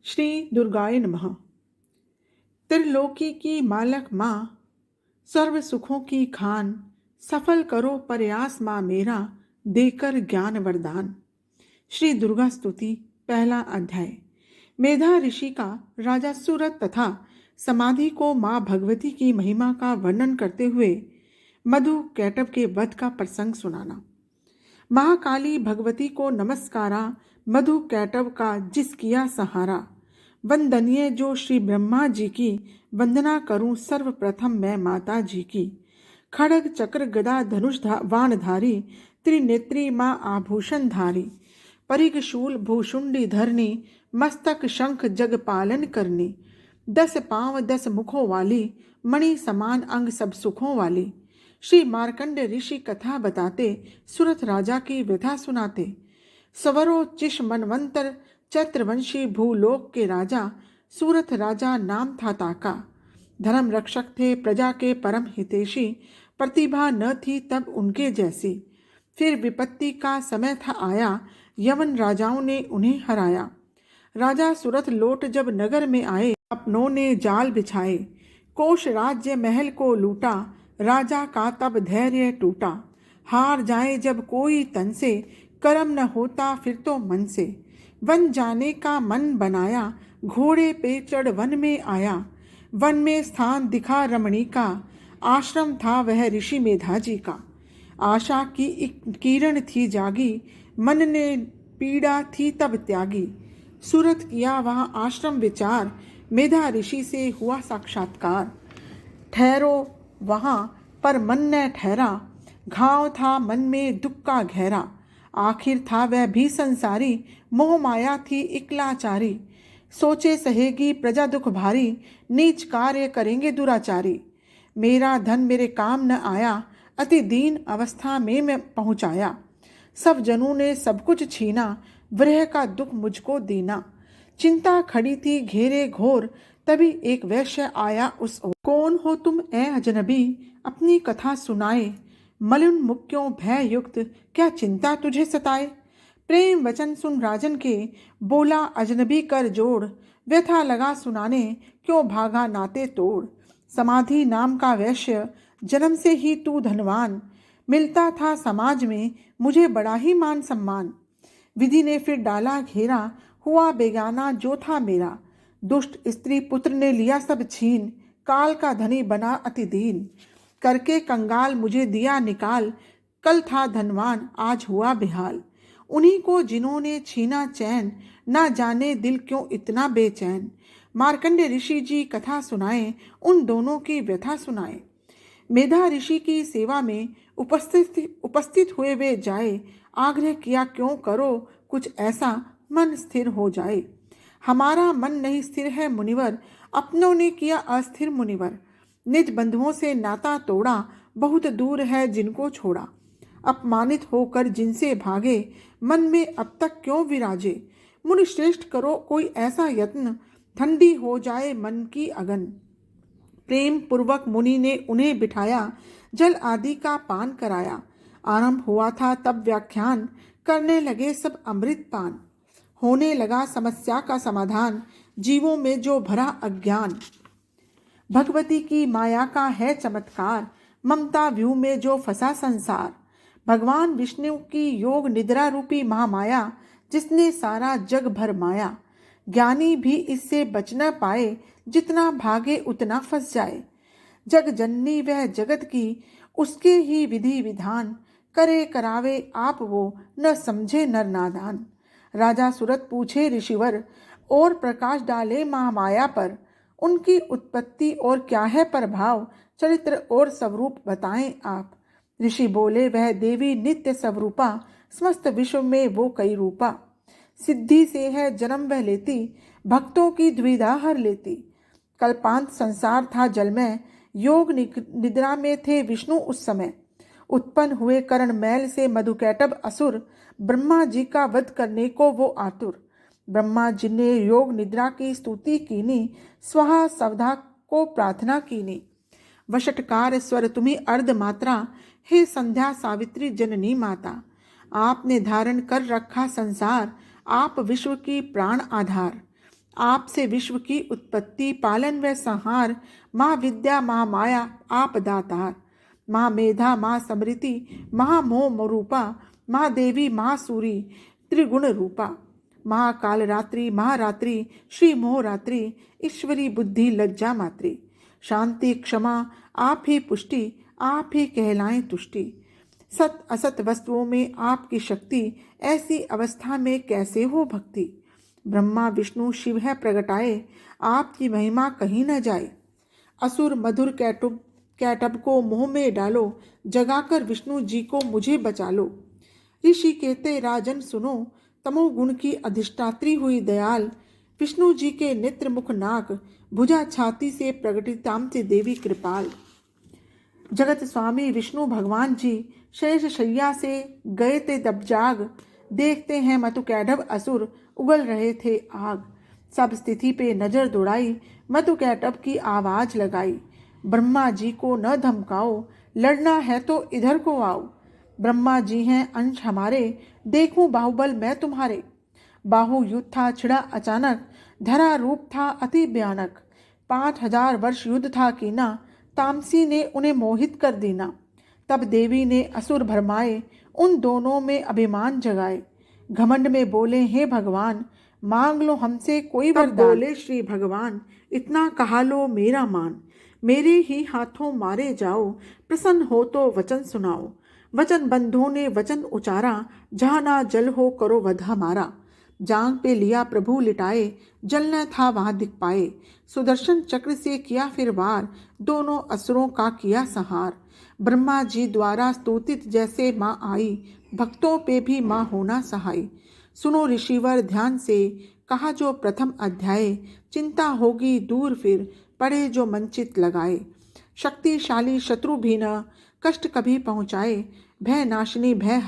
श्री दुर्गाय नमः। त्रिलोकी की मालक माँ, सर्व सुखों की खान, सफल करो प्रयास माँ मेरा, देकर ज्ञान वरदान। श्री दुर्गा स्तुति पहला अध्याय। मेधा ऋषि का राजा सूरत तथा समाधि को माँ भगवती की महिमा का वर्णन करते हुए मधु कैटभ के वध का प्रसंग सुनाना। महाकाली भगवती को नमस्कारा, मधु कैटभ का जिस किया सहारा। वंदनीय जो श्री ब्रह्मा जी की, वंदना करूं सर्वप्रथम मैं माता जी की। खड़ग चक्र गदा धनुष वाणधारी, त्रिनेत्री माँ आभूषण धारी। परिग शूल भूषुंडी धरनी, मस्तक शंख जग पालन करनी। 10 पांव 10 मुखों वाली, मणि समान अंग सब सुखों वाली। श्री मार्कंड ऋषि कथा बताते, सुरथ राजा की व्यथा सुनाते। सवरो चिश मनवंतर, चैत्रवंशी भूलोक के राजा। सूरथ राजा नाम था ताका। धर्म रक्षक थे प्रजा के परम हितैषी, प्रतिभा न थी तब उनके जैसी। फिर विपत्ति का समय था आया, यवन राजाओं ने उन्हें हराया। राजा सूरथ लौट जब नगर में आए, अपनों ने जाल बिछाए। कोश राज्य महल को लूटा, राजा का तब धैर्य टूटा। हार जाए जब कोई तन से, कर्म न होता फिर तो मन से। वन जाने का मन बनाया, घोड़े पे चढ़ वन में आया। वन में स्थान दिखा रमणी का, आश्रम था वह ऋषि मेधा जी का। आशा की एक किरण थी जागी, मन ने पीड़ा थी तब त्यागी। सूरत किया वहाँ आश्रम विचार, मेधा ऋषि से हुआ साक्षात्कार। ठहरो वहाँ पर मन न ठहरा, घाव था मन में दुख का गहरा। आखिर था वह भी संसारी, मोह माया थी इकलाचारी। सोचे सहेगी प्रजा दुख भारी, नीच कार्य करेंगे दुराचारी। मेरा धन मेरे काम न आया, अति दीन अवस्था में मैं पहुँचाया। सब जनों ने सब कुछ छीना, विरह का दुख मुझको दीना। चिंता खड़ी थी घेरे घोर, तभी एक वैश्य आया उस ओर। कौन हो तुम ए अजनबी, अपनी कथा सुनाए। मलिन मुख क्यों भय युक्त, क्या चिंता तुझे सताए। प्रेम वचन सुन राजन के, बोला अजनबी कर जोड़। व्यथा लगा सुनाने, क्यों भागा नाते तोड़। समाधि नाम का वैश्य, जन्म से ही तू धनवान। मिलता था समाज में मुझे बड़ा ही मान सम्मान। विधि ने फिर डाला घेरा, हुआ बेगाना जो था मेरा। दुष्ट स्त्री पुत्र ने लिया सब छीन, काल का धनी बना अति दीन। करके कंगाल मुझे दिया निकाल, कल था धनवान आज हुआ बेहाल। उन्हीं को जिन्होंने छीना चैन, ना जाने दिल क्यों इतना बेचैन। मार्कंडे ऋषि जी कथा सुनाए, उन दोनों की व्यथा सुनाए। मेधा ऋषि की सेवा में उपस्थित हुए वे जाए। आग्रह किया क्यों करो कुछ ऐसा, मन स्थिर हो जाए। हमारा मन नहीं स्थिर है मुनिवर, अपनों ने किया अस्थिर मुनिवर। निज बंधुओं से नाता तोड़ा, बहुत दूर है जिनको छोड़ा। अपमानित होकर जिनसे भागे, मन में अब तक क्यों विराजे। मुनि श्रेष्ठ करो कोई ऐसा यत्न, ठंडी हो जाए मन की अगन। प्रेम पूर्वक मुनि ने उन्हें बिठाया, जल आदि का पान कराया। आरंभ हुआ था तब व्याख्यान, करने लगे सब अमृत पान। होने लगा समस्या का समाधान, जीवों में जो भरा अज्ञान। भगवती की माया का है चमत्कार, ममता व्यू में जो फंसा संसार। भगवान विष्णु की योग निद्रा रूपी महामाया, जिसने सारा जग भर माया। ज्ञानी भी इससे बच न पाए, जितना भागे उतना फंस जाए। जग जननी वह जगत की, उसके ही विधि विधान। करे करावे आप वो, न समझे नर नादान। राजा सूरत पूछे ऋषिवर, और प्रकाश डाले महामाया पर। उनकी उत्पत्ति और क्या है प्रभाव, चरित्र और स्वरूप बताएं आप। ऋषि बोले, वह देवी नित्य स्वरूपा, समस्त विश्व में वो कई रूपा। सिद्धि से है जन्म वह लेती, भक्तों की द्विधा हर लेती। कल्पांत संसार था जलमय, योग निद्रा में थे विष्णु उस समय। उत्पन्न हुए करण मैल से मधुकैटभ असुर, ब्रह्मा जी का वध करने को वो आतुर। ब्रह्मा जी ने योग निद्रा की स्तुति कीनी, स्वहा सवधा को प्रार्थना कीनी। वशटकार स्वर तुम्ही अर्ध मात्रा, हे संध्या सावित्री जननी माता। आपने धारण कर रखा संसार, आप विश्व की प्राण आधार। आपसे विश्व की उत्पत्ति, पालन व संहार। माँ विद्या, माँ माया, आप दातार। माँ मेधा, माँ समृति, महामोह रूपा। माँ देवी, माँ सूरी, त्रिगुण रूपा। महाकाल रात्रि, महारात्रि, श्री मोहरात्रि, ईश्वरी बुद्धि लज्जा मात्री। शांति क्षमा, आप ही पुष्टि, आप ही कहलाएं तुष्टि। सत असत वस्तुओं में आपकी शक्ति, ऐसी अवस्था में कैसे हो भक्ति। ब्रह्मा विष्णु शिव है प्रगटाए, आपकी महिमा कहीं न जाए। असुर मधुर कैटब को मुंह में डालो, जगाकर विष्णु जी को मुझे बचा लो। ऋषि कहते राजन सुनो, तमोगुण की अधिष्ठात्री हुई दयाल। विष्णु जी के नेत्र मुख नाक, भुजा छाती से प्रगटी तामसी देवी कृपाल। जगत स्वामी विष्णु भगवान जी, शेष शैया से गए थे दब जाग। देखते हैं मतु कैटभ असुर, उगल रहे थे आग। सब स्थिति पे नजर दौड़ाई, मतु कैटभ की आवाज लगाई। ब्रह्मा जी को न धमकाओ, लड़ना है तो इधर को आओ। ब्रह्मा जी हैं अंश हमारे, देखूं बाहुबल मैं तुम्हारे। बाहु युद्ध था छिड़ा अचानक, धरा रूप था अति भयानक। 5000 वर्ष युद्ध था कीना, तामसी ने उन्हें मोहित कर दीना। तब देवी ने असुर भरमाए, उन दोनों में अभिमान जगाए। घमंड में बोले हे भगवान, मांग लो हमसे कोई वरदान। बोले श्री भगवान, इतना कहा लो मेरा मान। मेरे ही हाथों मारे जाओ, प्रसन्न हो तो वचन सुनाओ। वचन बंधुओं ने वचन उचारा, जहाँ ना जल हो करो वध हमारा। जांग पे लिया प्रभु लिटाए, जल न था वहां दिख पाए। सुदर्शन चक्र से किया फिर वार, दोनों असुरों का किया संहार। ब्रह्मा जी द्वारा स्तुतित जैसे माँ आई, भक्तों पे भी माँ होना सहाय। सुनो ऋषिवर ध्यान से, कहा जो प्रथम अध्याय। चिंता होगी दूर फिर, पड़े जो मंचित लगाए। शक्तिशाली शत्रु भी न कष्ट कभी पहुँचाए, भय नाशिनी भय